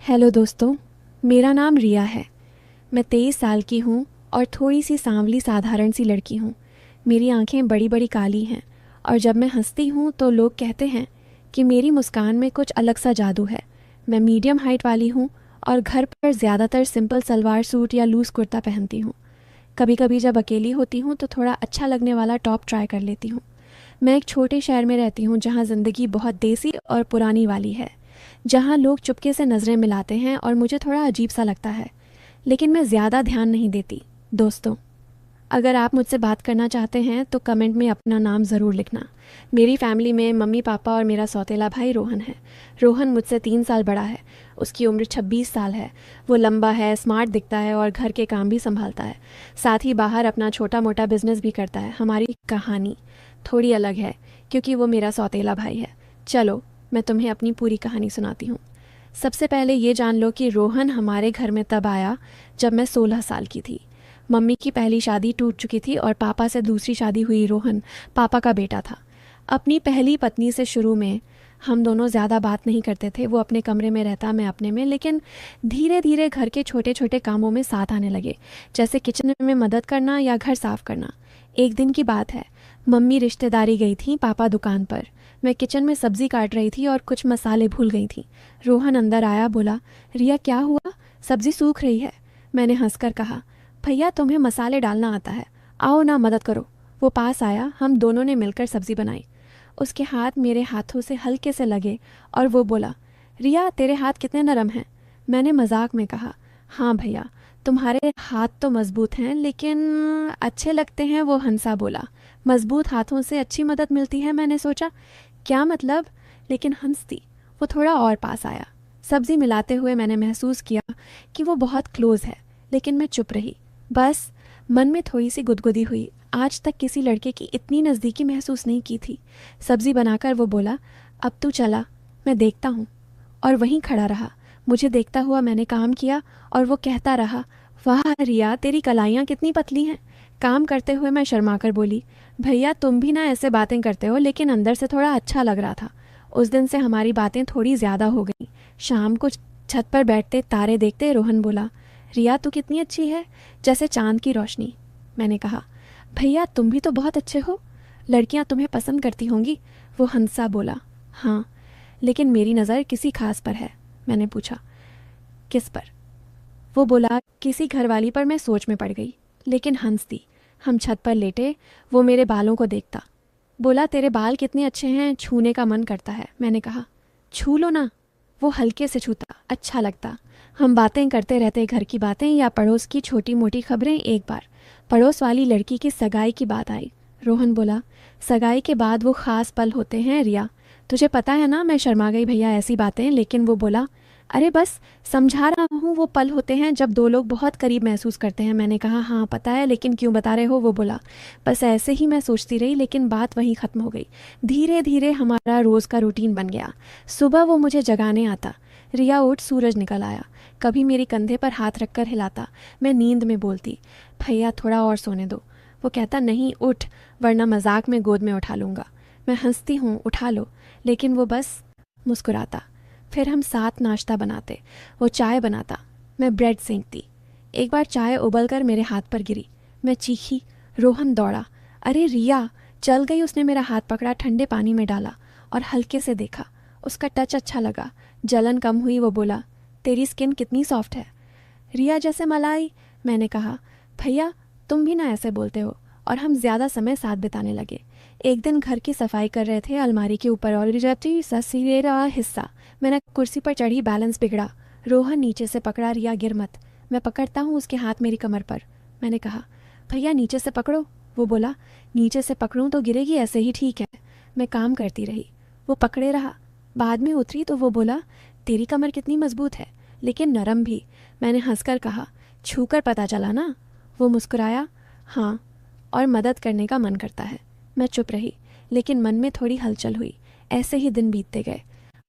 Hello दोस्तों। मेरा नाम रिया है। मैं 23 साल की हूँ और थोड़ी सी सांवली साधारण सी लड़की हूँ। मेरी आंखें बड़ी बड़ी काली हैं और जब मैं हंसती हूँ तो लोग कहते हैं कि मेरी मुस्कान में कुछ अलग सा जादू है। मैं मीडियम हाइट वाली हूँ और घर पर ज़्यादातर सिंपल सलवार सूट या लूज़ कुर्ता पहनती हूँ। कभी कभी जब अकेली होती हूँ तो थोड़ा अच्छा लगने वाला टॉप ट्राई कर लेती हूँ। मैं एक छोटे शहर में रहती हूँ जहाँ ज़िंदगी बहुत देसी और पुरानी वाली है, जहाँ लोग चुपके से नज़रें मिलाते हैं और मुझे थोड़ा अजीब सा लगता है, लेकिन मैं ज़्यादा ध्यान नहीं देती। दोस्तों, अगर आप मुझसे बात करना चाहते हैं तो कमेंट में अपना नाम ज़रूर लिखना। मेरी फैमिली में मम्मी पापा और मेरा सौतेला भाई रोहन है। रोहन मुझसे 3 साल बड़ा है। उसकी उम्र 26 साल है। वो लंबा है, स्मार्ट दिखता है और घर के काम भी संभालता है। साथ ही बाहर अपना छोटा मोटा बिजनेस भी करता है। हमारी कहानी थोड़ी अलग है क्योंकि वो मेरा सौतेला भाई है। चलो, मैं तुम्हें अपनी पूरी कहानी सुनाती हूँ। सबसे पहले ये जान लो कि रोहन हमारे घर में तब आया जब मैं 16 साल की थी। मम्मी की पहली शादी टूट चुकी थी और पापा से दूसरी शादी हुई। रोहन पापा का बेटा था। अपनी पहली पत्नी से शुरू में हम दोनों ज़्यादा बात नहीं करते थे। वो अपने कमरे में रहता, मैं अपने में, लेकिन धीरे धीरे घर के छोटे छोटे कामों में साथ आने लगे, जैसे किचन में मदद करना या घर साफ करना। एक दिन की बात है, मम्मी रिश्तेदारी गई थी, पापा दुकान पर। मैं किचन में सब्जी काट रही थी और कुछ मसाले भूल गई थी। रोहन अंदर आया, बोला, रिया क्या हुआ, सब्जी सूख रही है। मैंने हंसकर कहा, भैया तुम्हें मसाले डालना आता है, आओ ना मदद करो। वो पास आया, हम दोनों ने मिलकर सब्जी बनाई। उसके हाथ मेरे हाथों से हल्के से लगे और वो बोला, रिया तेरे हाथ कितने नरम हैं। मैंने मजाक में कहा, हाँ भैया, तुम्हारे हाथ तो मजबूत हैं लेकिन अच्छे लगते हैं। वो हंसा, बोला, मजबूत हाथों से अच्छी मदद मिलती है। मैंने सोचा, क्या मतलब, लेकिन हंस दी। वो थोड़ा और पास आया। सब्जी मिलाते हुए मैंने महसूस किया कि वो बहुत क्लोज है, लेकिन मैं चुप रही। बस मन में थोड़ी सी गुदगुदी हुई। आज तक किसी लड़के की इतनी नज़दीकी महसूस नहीं की थी। सब्जी बनाकर वो बोला, अब तू चला, मैं देखता हूँ। और वहीं खड़ा रहा। मुझे देखता हुआ मैंने काम किया और वो कहता रहा, वाह रिया तेरी कलाइयाँ कितनी पतली हैं। काम करते हुए मैं शर्माकर बोली, भैया तुम भी ना ऐसे बातें करते हो, लेकिन अंदर से थोड़ा अच्छा लग रहा था। उस दिन से हमारी बातें थोड़ी ज़्यादा हो गई। शाम को छत पर बैठते तारे देखते रोहन बोला, रिया तू कितनी अच्छी है, जैसे चांद की रोशनी। मैंने कहा, भैया तुम भी तो बहुत अच्छे हो, लड़कियां तुम्हें पसंद करती होंगी। वो हंसा, बोला, हाँ लेकिन मेरी नज़र किसी खास पर है। मैंने पूछा, किस पर। वो बोला, किसी घरवाली पर। मैं सोच में पड़ गई, लेकिन हंस दी। हम छत पर लेटे। वो मेरे बालों को देखता, बोला, तेरे बाल कितने अच्छे हैं, छूने का मन करता है। मैंने कहा, छू लो ना। वो हल्के से छूता, अच्छा लगता। हम बातें करते रहते, घर की बातें या पड़ोस की छोटी मोटी खबरें। एक बार पड़ोस वाली लड़की की सगाई की बात आई। रोहन बोला, सगाई के बाद वो ख़ास पल होते हैं रिया, तुझे पता है ना। मैं शर्मा गई, भैया ऐसी बातें। लेकिन वो बोला, अरे बस समझा रहा हूँ, वो पल होते हैं जब दो लोग बहुत करीब महसूस करते हैं। मैंने कहा, हाँ पता है, लेकिन क्यों बता रहे हो। वो बोला, बस ऐसे ही मैं सोचती रही, लेकिन बात वहीं ख़त्म हो गई। धीरे धीरे हमारा रोज़ का रूटीन बन गया। सुबह वो मुझे जगाने आता, रिया उठ, सूरज निकल आया। कभी मेरे कंधे पर हाथ रखकर हिलाता। मैं नींद में बोलती, भैया थोड़ा और सोने दो। वो कहता, नहीं उठ, वरना मजाक में गोद में उठा लूँगा। मैं हंसती हूँ, उठा लो, लेकिन वो बस मुस्कुराता। फिर हम साथ नाश्ता बनाते। वो चाय बनाता, मैं ब्रेड सेंकती। एक बार चाय उबलकर मेरे हाथ पर गिरी। मैं चीखी। रोहन दौड़ा, अरे रिया, चल गई। उसने मेरा हाथ पकड़ा, ठंडे पानी में डाला और हल्के से देखा। उसका टच अच्छा लगा, जलन कम हुई। वो बोला, तेरी स्किन कितनी सॉफ्ट है, रिया जैसे मलाई। मैंने कहा, भैया तुम भी ना ऐसे बोलते हो। और हम ज़्यादा समय साथ बिताने लगे। एक दिन घर की सफाई कर रहे थे, अलमारी के ऊपर ऑलरेडी ससीरा हिस्सा। मैंने कुर्सी पर चढ़ी, बैलेंस बिगड़ा। रोहन नीचे से पकड़ा, रिया गिर मत। मैं पकड़ता हूँ, उसके हाथ मेरी कमर पर। मैंने कहा, भैया नीचे से पकड़ो। वो बोला, नीचे से पकड़ूं तो गिरेगी, ऐसे ही ठीक है। मैं काम करती रही, वो पकड़े रहा। बाद में उतरी तो वो बोला, तेरी कमर कितनी मजबूत है, लेकिन नरम भी। मैंने हंसकर कहा, छूकर पता चला ना। वो मुस्कुराया, हाँ, और मदद करने का मन करता है। मैं चुप रही, लेकिन मन में थोड़ी हलचल हुई। ऐसे ही दिन बीतते गए।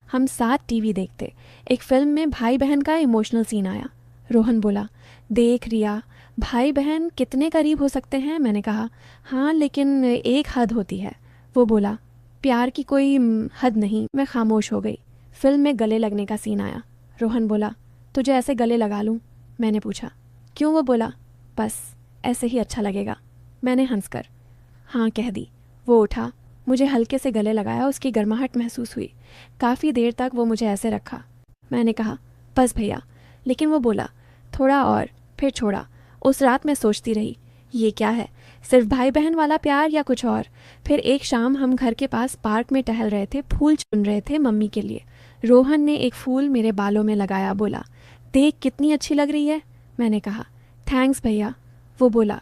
हम साथ टीवी देखते। एक फिल्म में भाई बहन का इमोशनल सीन आया। रोहन बोला, देख रिया, भाई बहन कितने करीब हो सकते हैं। मैंने कहा, हाँ लेकिन एक हद होती है। वो बोला, प्यार की कोई हद नहीं। मैं खामोश हो गई। फिल्म में गले लगने का सीन आया। रोहन बोला, तुझे ऐसे गले लगा लूँ? मैंने पूछा। क्यों? वो बोला, बस ऐसे ही अच्छा लगेगा। मैंने हंसकर हाँ कह दी। वो उठा, मुझे हल्के से गले लगाया। उसकी गर्माहट महसूस हुई। काफ़ी देर तक वो मुझे ऐसे रखा। मैंने कहा, बस भैया। लेकिन वो बोला, थोड़ा और, फिर छोड़ा। उस रात मैं सोचती रही, ये क्या है, सिर्फ भाई बहन वाला प्यार या कुछ और? फिर एक शाम हम घर के पास पार्क में टहल रहे थे, फूल चुन रहे थे मम्मी के लिए। रोहन ने एक फूल मेरे बालों में लगाया। बोला, देख कितनी अच्छी लग रही है। मैंने कहा, थैंक्स भैया। वो बोला,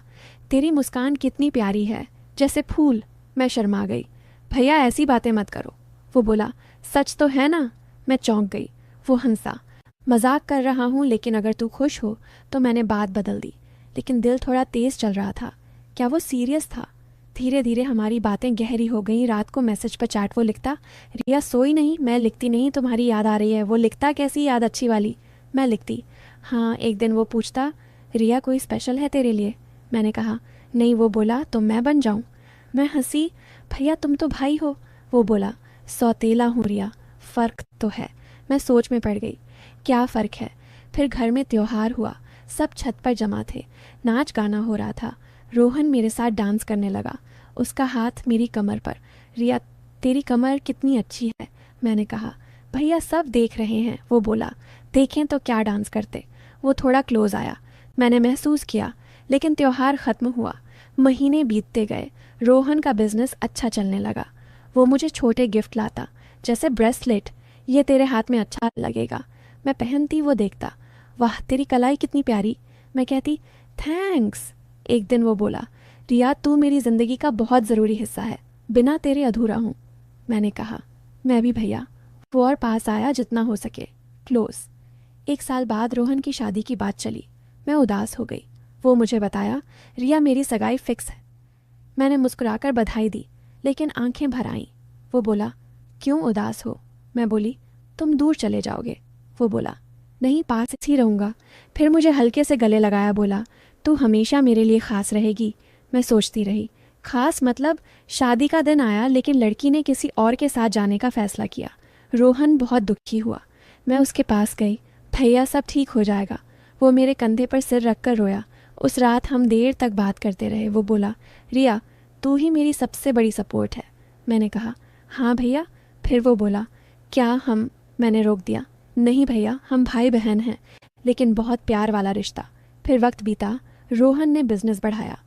तेरी मुस्कान कितनी प्यारी है, जैसे फूल। मैं शर्मा गई। भैया ऐसी बातें मत करो। वो बोला, सच तो है ना? मैं चौंक गई। वो हंसा, मजाक कर रहा हूँ, लेकिन अगर तू खुश हो तो। मैंने बात बदल दी, लेकिन दिल थोड़ा तेज़ चल रहा था। क्या वो सीरियस था? धीरे धीरे हमारी बातें गहरी हो गईं। रात को मैसेज पर चैट वो लिखता, रिया सोई नहीं? मैं लिखती, नहीं तुम्हारी याद आ रही है। वो लिखता, कैसी याद, अच्छी वाली? मैं लिखती, हाँ। एक दिन वो पूछता, रिया कोई स्पेशल है तेरे लिए? मैंने कहा, नहीं। वो बोला, तो मैं बन जाऊँ? मैं हंसी, भैया तुम तो भाई हो। वो बोला, सौतेला हूँ रिया, फ़र्क तो है। मैं सोच में पड़ गई, क्या फ़र्क है? फिर घर में त्योहार हुआ। सब छत पर जमा थे। नाच गाना हो रहा था। रोहन मेरे साथ डांस करने लगा। उसका हाथ मेरी कमर पर। रिया तेरी कमर कितनी अच्छी है। मैंने कहा, भैया सब देख रहे हैं। वो बोला, देखें तो क्या, डांस करते। वो थोड़ा क्लोज आया। मैंने महसूस किया। लेकिन त्योहार ख़त्म हुआ। महीने बीतते गए। रोहन का बिजनेस अच्छा चलने लगा। वो मुझे छोटे गिफ्ट लाता, जैसे ब्रेसलेट, ये तेरे हाथ में अच्छा लगेगा। मैं पहनती, वो देखता, वाह तेरी कलाई कितनी प्यारी। मैं कहती, थैंक्स। एक दिन वो बोला, रिया तू मेरी ज़िंदगी का बहुत ज़रूरी हिस्सा है, बिना तेरे अधूरा हूँ। मैंने कहा, मैं भी भैया। वो और पास आया जितना हो सके, क्लोज। 1 साल बाद रोहन की शादी की बात चली। मैं उदास हो गई। वो मुझे बताया, रिया मेरी सगाई फिक्स है। मैंने मुस्कुराकर बधाई दी, लेकिन आंखें भर आईं। वो बोला, क्यों उदास हो? मैं बोली, तुम दूर चले जाओगे। वो बोला, नहीं, पास ही रहूँगा। फिर मुझे हल्के से गले लगाया। बोला, तू हमेशा मेरे लिए ख़ास रहेगी। मैं सोचती रही, ख़ास मतलब? शादी का दिन आया, लेकिन लड़की ने किसी और के साथ जाने का फ़ैसला किया। रोहन बहुत दुखी हुआ। मैं उसके पास गई, भैया सब ठीक हो जाएगा। वो मेरे कंधे पर सिर रख कर रोया। उस रात हम देर तक बात करते रहे। वो बोला, रिया तू ही मेरी सबसे बड़ी सपोर्ट है। मैंने कहा, हाँ भैया। फिर वो बोला, क्या हम? मैंने रोक दिया, नहीं भैया, हम भाई बहन हैं, लेकिन बहुत प्यार वाला रिश्ता। फिर वक्त बीता। रोहन ने बिजनेस बढ़ाया।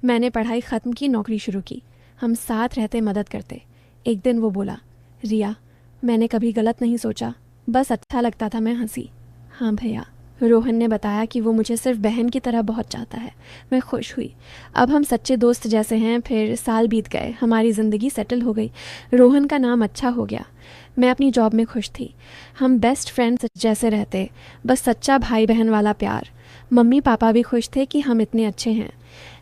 मैंने पढ़ाई ख़त्म की, नौकरी शुरू की। हम साथ रहते, मदद करते। एक दिन वो बोला, रिया मैंने कभी गलत नहीं सोचा, बस अच्छा लगता था। मैं हंसी, हाँ भैया। रोहन ने बताया कि वो मुझे सिर्फ बहन की तरह बहुत चाहता है। मैं खुश हुई। अब हम सच्चे दोस्त जैसे हैं। फिर साल बीत गए, हमारी ज़िंदगी सेटल हो गई। रोहन का नाम अच्छा हो गया। मैं अपनी जॉब में खुश थी। हम बेस्ट फ्रेंड्स जैसे रहते, बस सच्चा भाई बहन वाला प्यार। मम्मी पापा भी खुश थे कि हम इतने अच्छे हैं।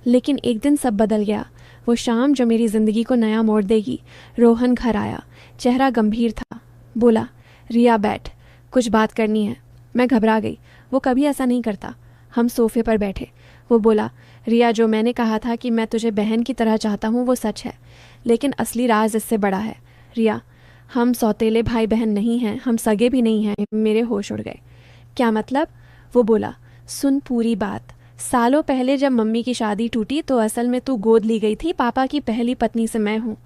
लेकिन एक दिन सब बदल गया। वो शाम जो मेरी ज़िंदगी को नया मोड़ देगी। रोहन घर आया, चेहरा गंभीर था। बोला, रिया बैठ, कुछ बात करनी है। मैं घबरा गई। वो कभी ऐसा नहीं करता। हम सोफे पर बैठे। वो बोला, रिया जो मैंने कहा था कि मैं तुझे बहन की तरह चाहता हूँ, वो सच है, लेकिन असली राज इससे बड़ा है। रिया, हम सौतेले भाई बहन नहीं हैं, हम सगे भी नहीं हैं। मेरे होश उड़ गए। क्या मतलब? वो बोला, सुन पूरी बात। सालों पहले जब मम्मी की शादी टूटी तो असल में तू गोद ली गई थी। पापा की पहली पत्नी से मैं हूँ,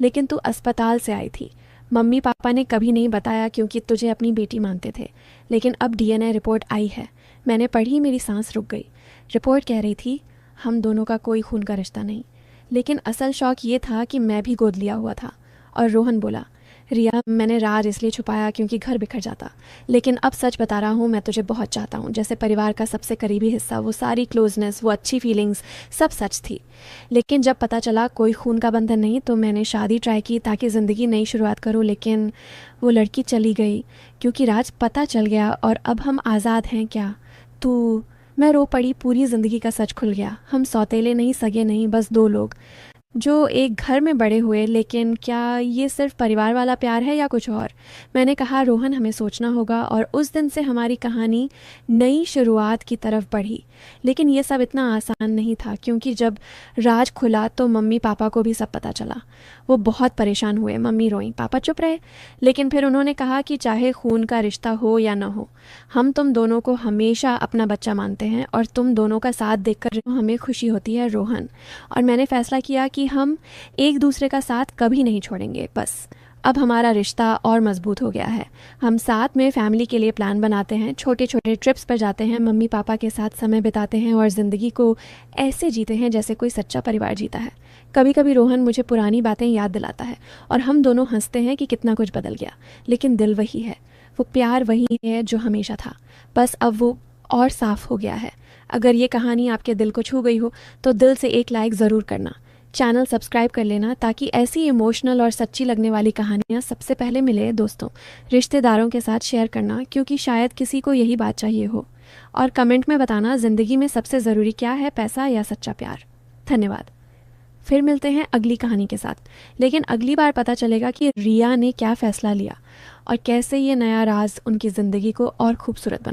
लेकिन तू अस्पताल से आई थी। मम्मी पापा ने कभी नहीं बताया क्योंकि तुझे अपनी बेटी मानते थे। लेकिन अब डीएनए रिपोर्ट आई है। मैंने पढ़ी, मेरी सांस रुक गई। रिपोर्ट कह रही थी हम दोनों का कोई खून का रिश्ता नहीं। लेकिन असल शौक ये था कि मैं भी गोद लिया हुआ था। और रोहन बोला, रिया मैंने राज इसलिए छुपाया क्योंकि घर बिखर जाता, लेकिन अब सच बता रहा हूँ, मैं तुझे बहुत चाहता हूँ, जैसे परिवार का सबसे करीबी हिस्सा। वो सारी क्लोजनेस, वो अच्छी फीलिंग्स, सब सच थी। लेकिन जब पता चला कोई खून का बंधन नहीं, तो मैंने शादी ट्राई की ताकि ज़िंदगी नई शुरुआत करूँ। लेकिन वो लड़की चली गई क्योंकि राज पता चल गया और अब हम आज़ाद हैं। क्या तू? मैं रो पड़ी। पूरी ज़िंदगी का सच खुल गया। हम सौतेले नहीं, सगे नहीं, बस दो लोग। जो एक घर में बड़े हुए, लेकिन क्या ये सिर्फ परिवार वाला प्यार है या कुछ और? मैंने कहा, रोहन, हमें सोचना होगा। और उस दिन से हमारी कहानी नई शुरुआत की तरफ बढ़ी। लेकिन ये सब इतना आसान नहीं था, क्योंकि जब राज खुला तो मम्मी पापा को भी सब पता चला। वो बहुत परेशान हुए। मम्मी रोईं, पापा चुप रहे। लेकिन फिर उन्होंने कहा कि चाहे खून का रिश्ता हो या न हो, हम तुम दोनों को हमेशा अपना बच्चा मानते हैं, और तुम दोनों का साथ देखकर हमें खुशी होती है, रोहन। और मैंने फैसला किया कि हम एक दूसरे का साथ कभी नहीं छोड़ेंगे। बस अब हमारा रिश्ता और मजबूत हो गया है। हम साथ में फैमिली के लिए प्लान बनाते हैं, छोटे छोटे ट्रिप्स पर जाते हैं, मम्मी पापा के साथ समय बिताते हैं और ज़िंदगी को ऐसे जीते हैं जैसे कोई सच्चा परिवार जीता है। कभी कभी रोहन मुझे पुरानी बातें याद दिलाता है और हम दोनों हंसते हैं कि कितना कुछ बदल गया, लेकिन दिल वही है। वो प्यार वही है जो हमेशा था, बस अब वो और साफ हो गया है। अगर ये कहानी आपके दिल को छू गई हो तो दिल से एक लाइक ज़रूर करना। चैनल सब्सक्राइब कर लेना ताकि ऐसी इमोशनल और सच्ची लगने वाली कहानियाँ सबसे पहले मिले। दोस्तों, रिश्तेदारों के साथ शेयर करना, क्योंकि शायद किसी को यही बात चाहिए हो। और कमेंट में बताना, ज़िंदगी में सबसे ज़रूरी क्या है, पैसा या सच्चा प्यार? धन्यवाद। फिर मिलते हैं अगली कहानी के साथ। लेकिन अगली बार पता चलेगा कि रिया ने क्या फ़ैसला लिया और कैसे ये नया राज उनकी ज़िंदगी को और खूबसूरत बना।